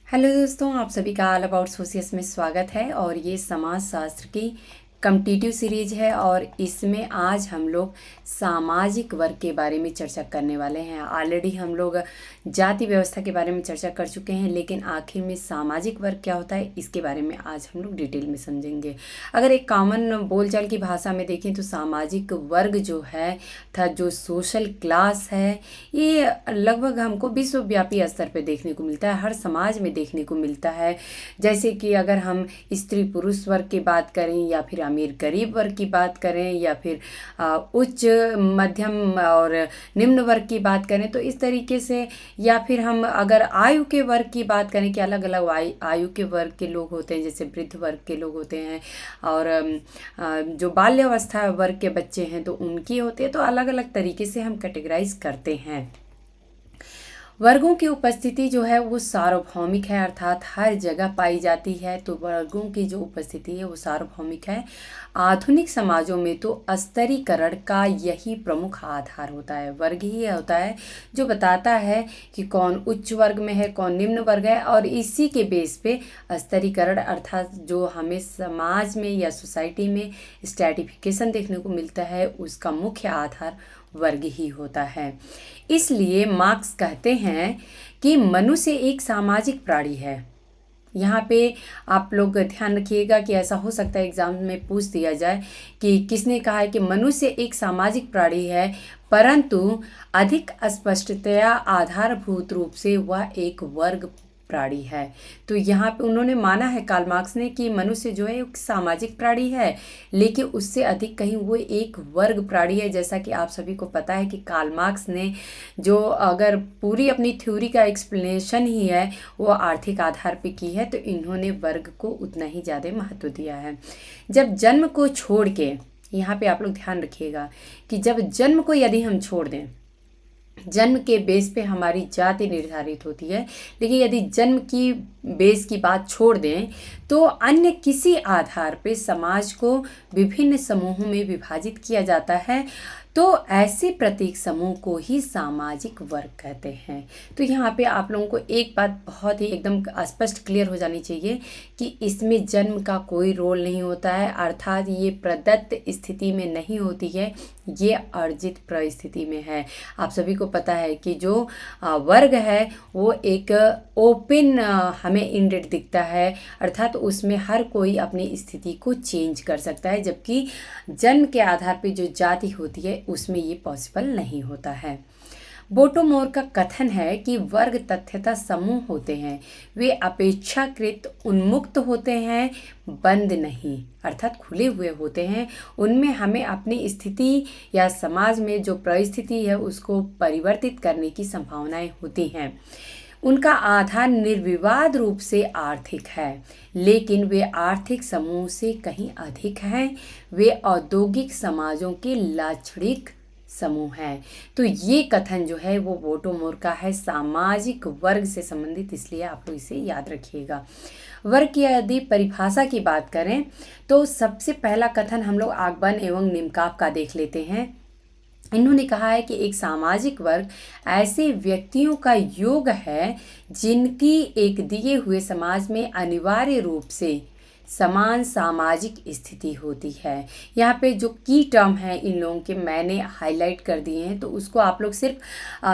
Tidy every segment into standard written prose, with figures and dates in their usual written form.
Hello दोस्तों, आप सभी का ऑल अबाउट सोशियस में स्वागत है। और ये समाजशास्त्र की कम्पिटिटिव सीरीज है और इसमें आज हम लोग सामाजिक वर्ग के बारे में चर्चा करने वाले हैं। ऑलरेडी हम लोग जाति व्यवस्था के बारे में चर्चा कर चुके हैं, लेकिन आखिर में सामाजिक वर्ग क्या होता है इसके बारे में आज हम लोग डिटेल में समझेंगे। अगर एक कॉमन बोलचाल की भाषा में देखें तो सामाजिक वर्ग जो है था जो सोशल क्लास है, ये लगभग हमको विश्वव्यापी स्तर पे देखने को मिलता है, हर समाज में देखने को मिलता है। जैसे कि अगर हम स्त्री पुरुष वर्ग की बात करें या फिर अमीर गरीब वर्ग की बात करें या फिर उच्च मध्यम और निम्न वर्ग की बात करें, तो इस तरीके से या फिर हम अगर आयु के वर्ग की बात करें कि अलग अलग आयु के वर्ग के लोग होते हैं, जैसे वृद्ध वर्ग के लोग होते हैं और जो बाल्यावस्था वर्ग के बच्चे हैं तो उनकी होते हैं। तो अलग अलग तरीके से हम कैटेगराइज करते हैं। वर्गों की उपस्थिति जो है वो सार्वभौमिक है, अर्थात हर जगह पाई जाती है। तो वर्गों की जो उपस्थिति है वो सार्वभौमिक है। आधुनिक समाजों में तो स्तरीकरण का यही प्रमुख आधार होता है। वर्ग ही होता है जो बताता है कि कौन उच्च वर्ग में है, कौन निम्न वर्ग है, और इसी के बेस पे स्तरीकरण अर्थात जो हमें समाज में या सोसाइटी में स्ट्रैटिफिकेशन देखने को मिलता है उसका मुख्य आधार वर्ग ही होता है। इसलिए मार्क्स कहते हैं कि मनुष्य एक सामाजिक प्राणी है। यहाँ पे आप लोग ध्यान रखिएगा कि ऐसा हो सकता है एग्जाम में पूछ दिया जाए कि किसने कहा है कि मनुष्य एक सामाजिक प्राणी है, परंतु अधिक स्पष्टतया आधारभूत रूप से वह एक वर्ग प्राणी है। तो यहाँ पे उन्होंने माना है कार्ल मार्क्स ने कि मनुष्य जो है एक सामाजिक प्राणी है, लेकिन उससे अधिक कहीं वो एक वर्ग प्राणी है। जैसा कि आप सभी को पता है कि कार्ल मार्क्स ने जो अगर पूरी अपनी थ्योरी का एक्सप्लेनेशन ही है वो आर्थिक आधार पे की है, तो इन्होंने वर्ग को उतना ही ज़्यादा महत्व दिया है। जब जन्म को छोड़ के, यहाँ पे आप लोग ध्यान रखिएगा कि जब जन्म को यदि हम छोड़ दें, जन्म के बेस पे हमारी जाति निर्धारित होती है, लेकिन यदि जन्म की बेस की बात छोड़ दें तो अन्य किसी आधार पे समाज को विभिन्न समूहों में विभाजित किया जाता है। तो ऐसे प्रत्येक समूह को ही सामाजिक वर्ग कहते हैं। तो यहाँ पे आप लोगों को एक बात बहुत ही एकदम स्पष्ट क्लियर हो जानी चाहिए कि इसमें जन्म का कोई रोल नहीं होता है, अर्थात ये प्रदत्त स्थिति में नहीं होती है, ये अर्जित परिस्थिति में है। आप सभी को पता है कि जो वर्ग है वो एक ओपन हमें इंडेड दिखता है, अर्थात उसमें हर कोई अपनी स्थिति को चेंज कर सकता है, जबकि जन्म के आधार पर जो जाति होती है उसमें ये पॉसिबल नहीं होता है। बोटोमोर का कथन है कि वर्ग तथ्यतः समूह होते हैं, वे अपेक्षाकृत उन्मुक्त होते हैं, बंद नहीं, अर्थात खुले हुए होते हैं। उनमें हमें अपनी स्थिति या समाज में जो परिस्थिति है उसको परिवर्तित करने की संभावनाएं होती हैं। उनका आधार निर्विवाद रूप से आर्थिक है, लेकिन वे आर्थिक समूह से कहीं अधिक हैं। वे औद्योगिक समाजों के लाक्षणिक समूह हैं। तो ये कथन जो है वो बोटोमोर का है, सामाजिक वर्ग से संबंधित, इसलिए आप लोग इसे याद रखिएगा। वर्ग की यदि परिभाषा की बात करें तो सबसे पहला कथन हम लोग आगबन एवं निम्काफ का देख लेते हैं। इन्होंने कहा है कि एक सामाजिक वर्ग ऐसे व्यक्तियों का योग है जिनकी एक दिए हुए समाज में अनिवार्य रूप से समान सामाजिक स्थिति होती है। यहाँ पे जो की टर्म है इन लोगों के मैंने हाईलाइट कर दिए हैं, तो उसको आप लोग सिर्फ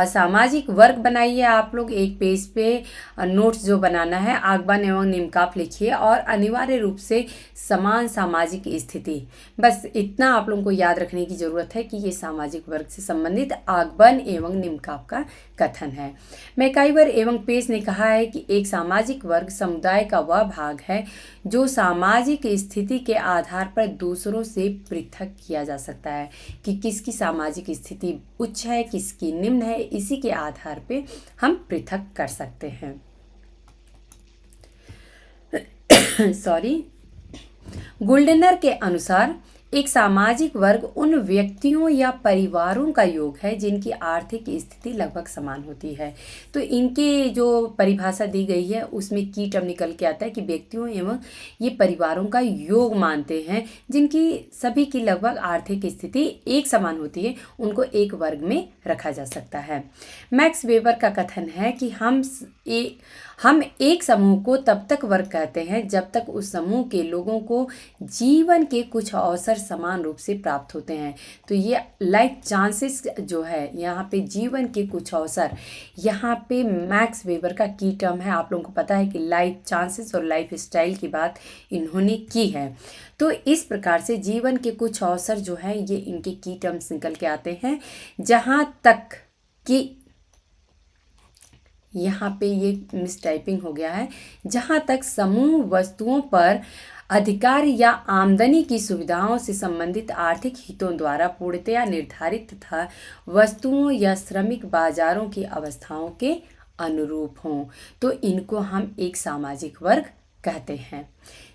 सामाजिक वर्ग बनाइए। आप लोग एक पेज पे नोट्स जो बनाना है आगबन एवं निम्काफ लिखिए और अनिवार्य रूप से समान सामाजिक स्थिति, बस इतना आप लोगों को याद रखने की ज़रूरत है कि ये सामाजिक वर्ग से संबंधित आगबन एवं निम्काफ का कथन है। मैकाइवर एवं पेस ने कहा है कि एक सामाजिक वर्ग समुदाय का वह भाग है जो सामाजिक स्थिति के आधार पर दूसरों से पृथक किया जा सकता है, कि किसकी सामाजिक स्थिति उच्च है किसकी निम्न है, इसी के आधार पे हम पृथक कर सकते हैं। सॉरी। गुल्डनर के अनुसार एक सामाजिक वर्ग उन व्यक्तियों या परिवारों का योग है जिनकी आर्थिक स्थिति लगभग समान होती है। तो इनके जो परिभाषा दी गई है उसमें की टर्म निकल के आता है कि व्यक्तियों एवं ये परिवारों का योग मानते हैं जिनकी सभी की लगभग आर्थिक स्थिति एक समान होती है, उनको एक वर्ग में रखा जा सकता है। मैक्स वेबर का कथन है कि हम एक समूह को तब तक वर्ग कहते हैं जब तक उस समूह के लोगों को जीवन के कुछ अवसर समान रूप से प्राप्त होते हैं। तो ये लाइफ चांसेस जो है, यहाँ पे जीवन के कुछ अवसर, यहाँ पे मैक्स वेबर का की टर्म है। आप लोगों को पता है कि लाइफ चांसेस और लाइफ स्टाइल की बात इन्होंने की है। तो इस प्रकार से जीवन के कुछ अवसर जो है ये इनके की टर्म्स निकल के आते हैं। जहाँ तक कि यहाँ पे ये मिस टाइपिंग हो गया है, जहाँ तक समूह वस्तुओं पर अधिकार या आमदनी की सुविधाओं से संबंधित आर्थिक हितों द्वारा पूर्णतया निर्धारित तथा वस्तुओं या श्रमिक बाजारों की अवस्थाओं के अनुरूप हों, तो इनको हम एक सामाजिक वर्ग कहते हैं।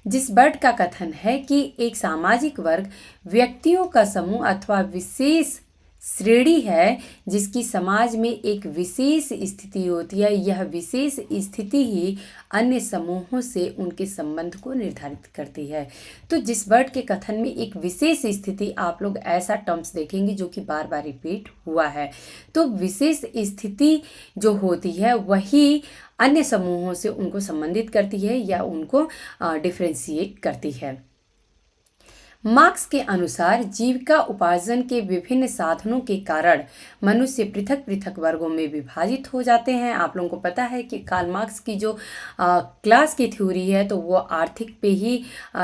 जिस बर्ड का कथन है कि एक सामाजिक वर्ग व्यक्तियों का समूह अथवा विशेष श्रेणी है जिसकी समाज में एक विशेष स्थिति होती है। यह विशेष स्थिति ही अन्य समूहों से उनके संबंध को निर्धारित करती है। तो जिस बर्ड के कथन में एक विशेष स्थिति, आप लोग ऐसा टर्म्स देखेंगे जो कि बार बार रिपीट हुआ है। तो विशेष स्थिति जो होती है वही अन्य समूहों से उनको संबंधित करती है या उनको डिफरेंशिएट करती है। मार्क्स के अनुसार जीविका उपार्जन के विभिन्न साधनों के कारण मनुष्य पृथक पृथक वर्गों में विभाजित हो जाते हैं। आप लोगों को पता है कि कार्ल मार्क्स की जो क्लास की थ्योरी है तो वो आर्थिक पे ही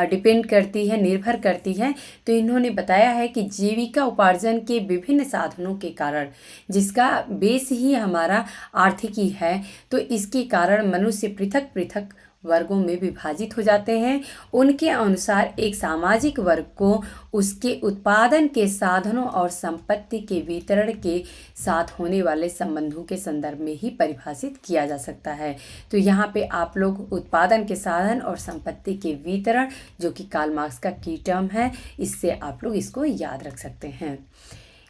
डिपेंड करती है, निर्भर करती है। तो इन्होंने बताया है कि जीविका उपार्जन के विभिन्न साधनों के कारण, जिसका बेस ही हमारा आर्थिक ही है, तो इसके कारण मनुष्य पृथक पृथक वर्गों में विभाजित हो जाते हैं। उनके अनुसार एक सामाजिक वर्ग को उसके उत्पादन के साधनों और संपत्ति के वितरण के साथ होने वाले संबंधों के संदर्भ में ही परिभाषित किया जा सकता है। तो यहाँ पे आप लोग उत्पादन के साधन और संपत्ति के वितरण, जो कि कार्ल मार्क्स का की टर्म है, इससे आप लोग इसको याद रख सकते हैं।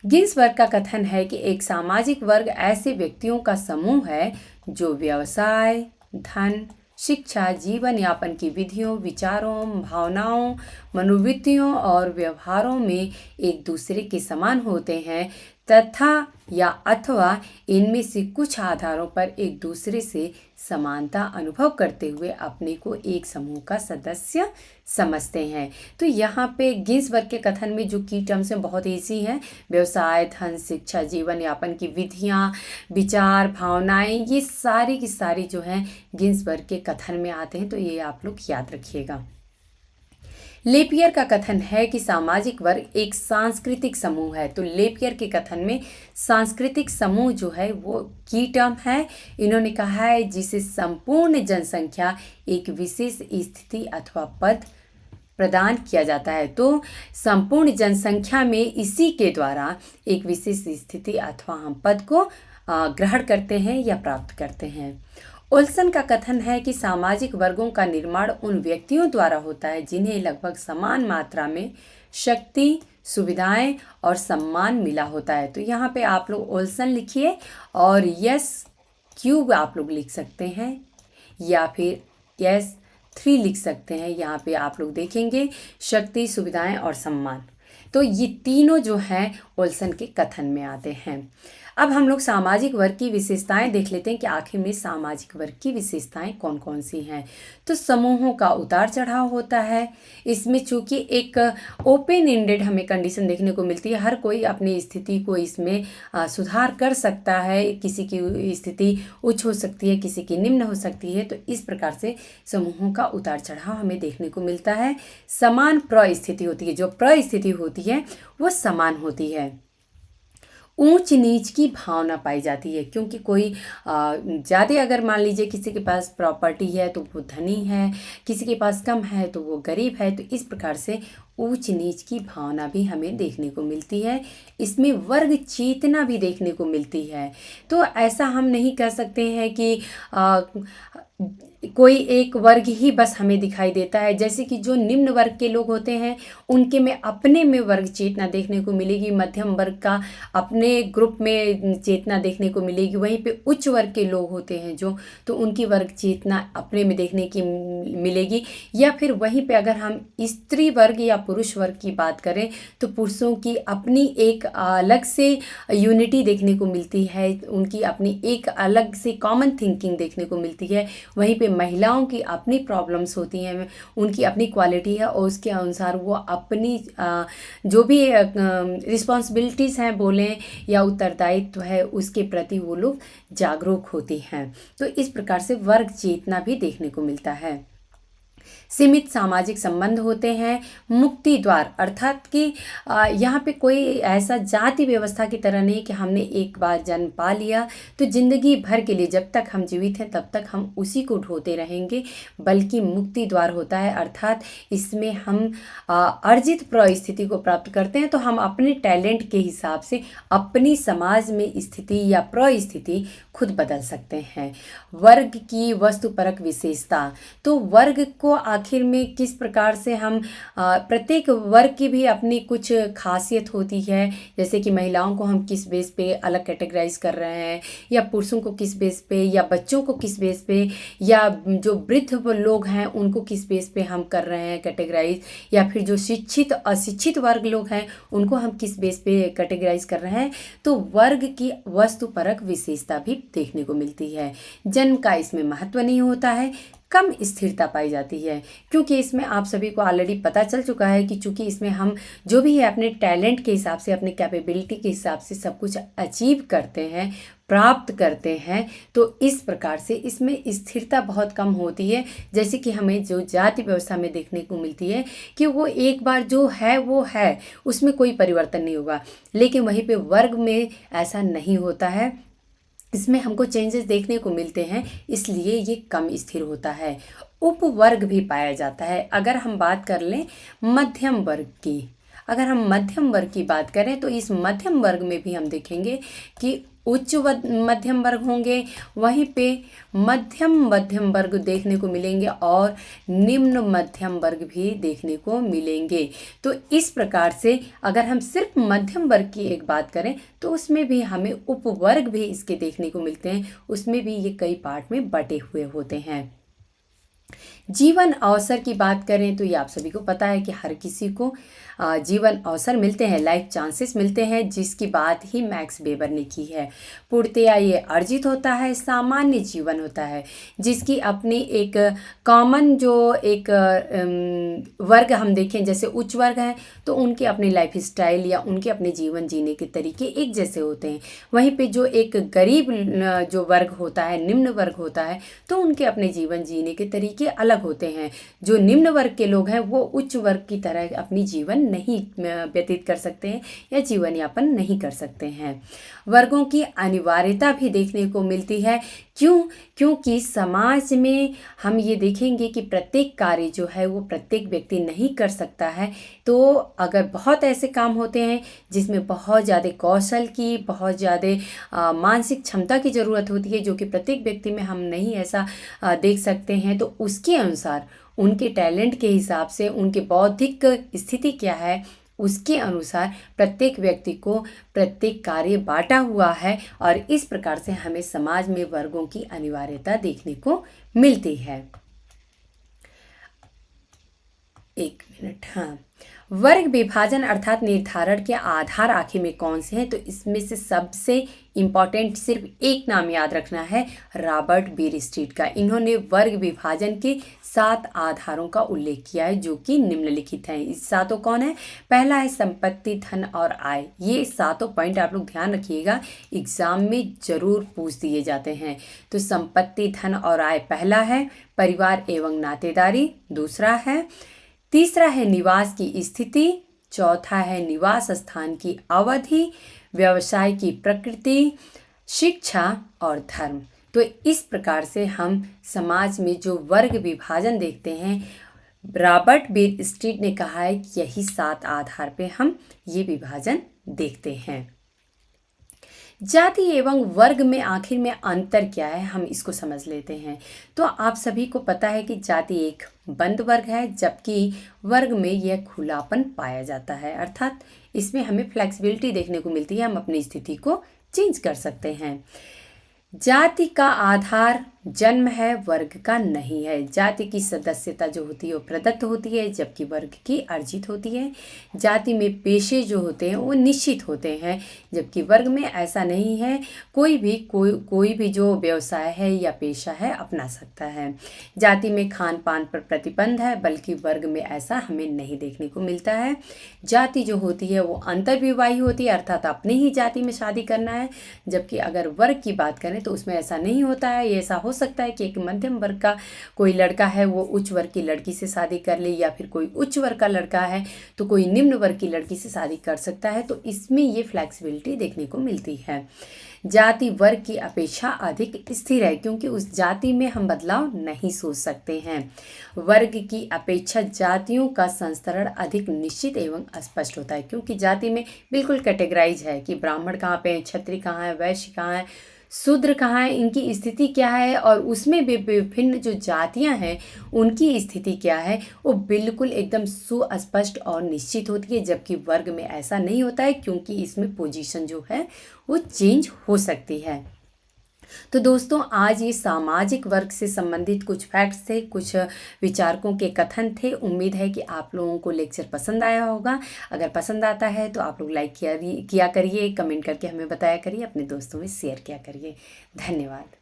गिन्सबर्ग का कथन है कि एक सामाजिक वर्ग ऐसे व्यक्तियों का समूह है जो व्यवसाय, धन, शिक्षा, जीवन यापन की विधियों, विचारों, भावनाओं, मनोवृत्तियों और व्यवहारों में एक दूसरे के समान होते हैं तथा या अथवा इनमें से कुछ आधारों पर एक दूसरे से समानता अनुभव करते हुए अपने को एक समूह का सदस्य समझते हैं। तो यहाँ पे गिन्सबर्ग के कथन में जो की टर्म्स हैं बहुत ईजी हैं। व्यवसाय, धन, शिक्षा, जीवन यापन की विधियाँ, विचार, भावनाएं, ये सारी की सारी जो हैं गिन्सबर्ग के कथन में आते हैं। तो ये आप लोग याद रखिएगा। लेपियर का कथन है कि सामाजिक वर्ग एक सांस्कृतिक समूह है। तो लेपियर के कथन में सांस्कृतिक समूह जो है वो की टर्म है। इन्होंने कहा है जिसे संपूर्ण जनसंख्या एक विशेष स्थिति अथवा पद प्रदान किया जाता है। तो संपूर्ण जनसंख्या में इसी के द्वारा एक विशेष स्थिति अथवा हम पद को ग्रहण करते हैं या प्राप्त करते हैं। ओल्सन का कथन है कि सामाजिक वर्गों का निर्माण उन व्यक्तियों द्वारा होता है जिन्हें लगभग समान मात्रा में शक्ति, सुविधाएं और सम्मान मिला होता है। तो यहाँ पे आप लोग ओल्सन लिखिए और यस क्यूब आप लोग लिख सकते हैं या फिर यस 3 लिख सकते हैं। यहाँ पे आप लोग देखेंगे शक्ति, सुविधाएं और सम्मान। तो ये तीनों जो हैं ओल्सन के कथन में आते हैं। अब हम लोग सामाजिक वर्ग की विशेषताएं देख लेते हैं कि आखिर में सामाजिक वर्ग की विशेषताएं कौन कौन सी हैं। तो समूहों का उतार चढ़ाव होता है। इसमें चूंकि एक ओपन एंडेड हमें कंडीशन देखने को मिलती है, हर कोई अपनी स्थिति को इसमें सुधार कर सकता है। किसी की स्थिति उच्च हो सकती है, किसी की निम्न हो सकती है। तो इस प्रकार से समूहों का उतार चढ़ाव हमें देखने को मिलता है। समान प्रस्थिति होती है, जो प्रस्थिति होती है वो समान होती है। ऊंच नीच की भावना पाई जाती है, क्योंकि कोई ज़्यादा अगर मान लीजिए किसी के पास प्रॉपर्टी है तो वो धनी है, किसी के पास कम है तो वो गरीब है। तो इस प्रकार से ऊंच नीच की भावना भी हमें देखने को मिलती है। इसमें वर्ग चेतना भी देखने को मिलती है। तो ऐसा हम नहीं कह सकते हैं कि कोई एक वर्ग ही बस हमें दिखाई देता है। जैसे कि जो निम्न वर्ग के लोग होते हैं उनके में अपने में वर्ग चेतना देखने को मिलेगी, मध्यम वर्ग का अपने ग्रुप में चेतना देखने को मिलेगी। वहीं पे उच्च वर्ग के लोग होते हैं जो, तो उनकी वर्ग चेतना अपने में देखने की मिलेगी। या फिर वहीं पे अगर हम स्त्री वर्ग या पुरुष वर्ग की बात करें तो पुरुषों की अपनी एक अलग से यूनिटी देखने को मिलती है, उनकी अपनी एक अलग से कॉमन थिंकिंग देखने को मिलती है। वहीं पे महिलाओं की अपनी प्रॉब्लम्स होती हैं, उनकी अपनी क्वालिटी है और उसके अनुसार वो अपनी जो भी रिस्पॉन्सिबिलिटीज़ हैं बोलें या उत्तरदायित्व है उसके प्रति वो लोग जागरूक होती हैं। तो इस प्रकार से वर्ग चेतना भी देखने को मिलता है। सीमित सामाजिक संबंध होते हैं। मुक्ति द्वार अर्थात कि यहाँ पे कोई ऐसा जाति व्यवस्था की तरह नहीं कि हमने एक बार जन्म पा लिया तो जिंदगी भर के लिए जब तक हम जीवित हैं तब तक हम उसी को ढोते रहेंगे, बल्कि मुक्ति द्वार होता है। अर्थात इसमें हम अर्जित परिस्थिति को प्राप्त करते हैं तो हम अपने टैलेंट के हिसाब से अपनी समाज में स्थिति या परिस्थिति खुद बदल सकते हैं। वर्ग की वस्तुपरक विशेषता, तो वर्ग को आखिर में किस प्रकार से हम प्रत्येक वर्ग की भी अपनी कुछ खासियत होती है, जैसे कि महिलाओं को हम किस बेस पे अलग कैटेगराइज कर रहे हैं, या पुरुषों को किस बेस पे, या बच्चों को किस बेस पे, या जो वृद्ध लोग हैं उनको किस बेस पे हम कर रहे हैं कैटेगराइज, या फिर जो शिक्षित अशिक्षित वर्ग लोग हैं उनको हम किस बेस पे कैटेगराइज कर रहे हैं। तो वर्ग की वस्तुपरक विशेषता भी देखने को मिलती है। जन्म का इसमें महत्व नहीं होता है, कम स्थिरता पाई जाती है, क्योंकि इसमें आप सभी को ऑलरेडी पता चल चुका है कि चूंकि इसमें हम जो भी है अपने टैलेंट के हिसाब से, अपने कैपेबिलिटी के हिसाब से सब कुछ अचीव करते हैं, प्राप्त करते हैं, तो इस प्रकार से इसमें स्थिरता बहुत कम होती है। जैसे कि हमें जो जाति व्यवस्था में देखने को मिलती है कि वो एक बार जो है वो है, उसमें कोई परिवर्तन नहीं होगा, लेकिन वहीं पे वर्ग में ऐसा नहीं होता है, इसमें हमको चेंजेस देखने को मिलते हैं, इसलिए ये कम स्थिर होता है। उपवर्ग भी पाया जाता है। अगर हम बात कर लें मध्यम वर्ग की, अगर हम मध्यम वर्ग की बात करें तो इस मध्यम वर्ग में भी हम देखेंगे कि उच्च मध्यम वर्ग होंगे, वहीं पे मध्यम वर्ग देखने को मिलेंगे और निम्न मध्यम वर्ग भी देखने को मिलेंगे। तो इस प्रकार से अगर हम सिर्फ मध्यम वर्ग की एक बात करें तो उसमें भी हमें उपवर्ग भी इसके देखने को मिलते हैं, उसमें भी ये कई पार्ट में बटे हुए होते हैं। जीवन अवसर की बात करें तो ये आप सभी को पता है कि हर किसी को जीवन अवसर मिलते हैं, लाइफ चांसेस मिलते हैं, जिसकी बात ही मैक्स वेबर ने की है। पूर्णतया ये अर्जित होता है, सामान्य जीवन होता है, जिसकी अपनी एक कॉमन जो एक वर्ग हम देखें जैसे उच्च वर्ग हैं तो उनके अपने लाइफ स्टाइल या उनके अपने जीवन जीने के तरीके एक जैसे होते हैं। वहीं पे जो एक गरीब जो वर्ग होता है, निम्न वर्ग होता है, तो उनके अपने जीवन जीने के तरीके अलग होते हैं। जो निम्न वर्ग के लोग हैं वो उच्च वर्ग की तरह अपनी जीवन नहीं व्यतीत कर सकते हैं या जीवन यापन नहीं कर सकते हैं। वर्गों की अनिवार्यता भी देखने को मिलती है। क्योंकि समाज में हम ये देखेंगे कि प्रत्येक कार्य जो है वो प्रत्येक व्यक्ति नहीं कर सकता है। तो अगर बहुत ऐसे काम होते हैं जिसमें बहुत ज़्यादा कौशल की, बहुत ज़्यादा मानसिक क्षमता की ज़रूरत होती है, जो कि प्रत्येक व्यक्ति में हम नहीं ऐसा देख सकते हैं, तो उसके अनुसार उनके टैलेंट के हिसाब से, उनके बौद्धिक स्थिति क्या है उसके अनुसार प्रत्येक व्यक्ति को प्रत्येक कार्य बांटा हुआ है, और इस प्रकार से हमें समाज में वर्गों की अनिवार्यता देखने को मिलती है। एक मिनट, हाँ, वर्ग विभाजन अर्थात निर्धारण के आधार आखिर में कौन से हैं, तो इसमें से सबसे इम्पॉर्टेंट सिर्फ एक नाम याद रखना है, रॉबर्ट बीरस्ट्रीट का। इन्होंने वर्ग विभाजन के 7 आधारों का उल्लेख किया है जो कि निम्नलिखित हैं। इस 7 कौन है? पहला है संपत्ति, धन और आय। ये 7 पॉइंट आप लोग ध्यान रखिएगा, एग्जाम में जरूर पूछ दिए जाते हैं। तो संपत्ति, धन और आय पहला है। परिवार एवं नातेदारी दूसरा है। तीसरा है निवास की स्थिति। चौथा है निवास स्थान की अवधि, व्यवसाय की प्रकृति, शिक्षा और धर्म। तो इस प्रकार से हम समाज में जो वर्ग विभाजन देखते हैं, रॉबर्ट बीरस्ट्रीट ने कहा है कि यही 7 आधार पे हम ये विभाजन देखते हैं। जाति एवं वर्ग में आखिर में अंतर क्या है, हम इसको समझ लेते हैं। तो आप सभी को पता है कि जाति एक बंद वर्ग है, जबकि वर्ग में यह खुलापन पाया जाता है, अर्थात इसमें हमें फ्लेक्सिबिलिटी देखने को मिलती है, हम अपनी स्थिति को चेंज कर सकते हैं। जाति का आधार जन्म है, वर्ग का नहीं है। जाति की सदस्यता जो होती है वो प्रदत्त होती है, जबकि वर्ग की अर्जित होती है। जाति में पेशे जो होते हैं वो निश्चित होते हैं, जबकि वर्ग में ऐसा नहीं है। कोई भी जो व्यवसाय है या पेशा है अपना सकता है। जाति में खान पान पर प्रतिबंध है, बल्कि वर्ग में ऐसा हमें नहीं देखने को मिलता है। जाति जो होती है वो अंतर्विवाही होती है, अर्थात अपनी ही जाति में शादी करना है, जबकि अगर वर्ग की बात करें तो उसमें ऐसा नहीं होता है। ये ऐसा हो सकता है कि एक मध्यम वर्ग का कोई लड़का है वो उच्च वर्ग की लड़की से शादी कर ले, या फिर कोई उच्च वर्ग का लड़का है तो कोई निम्न वर्ग की लड़की से शादी कर सकता है। तो इसमें ये फ्लैक्सिबिलिटी देखने को मिलती है। जाति वर्ग की अपेक्षा अधिक स्थिर है, क्योंकि उस जाति में हम बदलाव नहीं सोच सकते हैं। वर्ग की अपेक्षा जातियों का संस्तरण अधिक निश्चित एवं स्पष्ट होता है, क्योंकि जाति में बिल्कुल कैटेगराइज है कि ब्राह्मण कहाँ पे है, क्षत्रिय कहाँ है, वैश्य कहाँ है, शूद्र कहाँ है, इनकी स्थिति क्या है, और उसमें भी विभिन्न जो जातियां हैं उनकी स्थिति क्या है, वो बिल्कुल एकदम सुस्पष्ट और निश्चित होती है। जबकि वर्ग में ऐसा नहीं होता है, क्योंकि इसमें पोजीशन जो है वो चेंज हो सकती है। तो दोस्तों, आज ये सामाजिक वर्ग से संबंधित कुछ फैक्ट्स थे, कुछ विचारकों के कथन थे। उम्मीद है कि आप लोगों को लेक्चर पसंद आया होगा। अगर पसंद आता है तो आप लोग लाइक किया करिए, कमेंट करके हमें बताया करिए, अपने दोस्तों में शेयर किया करिए। धन्यवाद।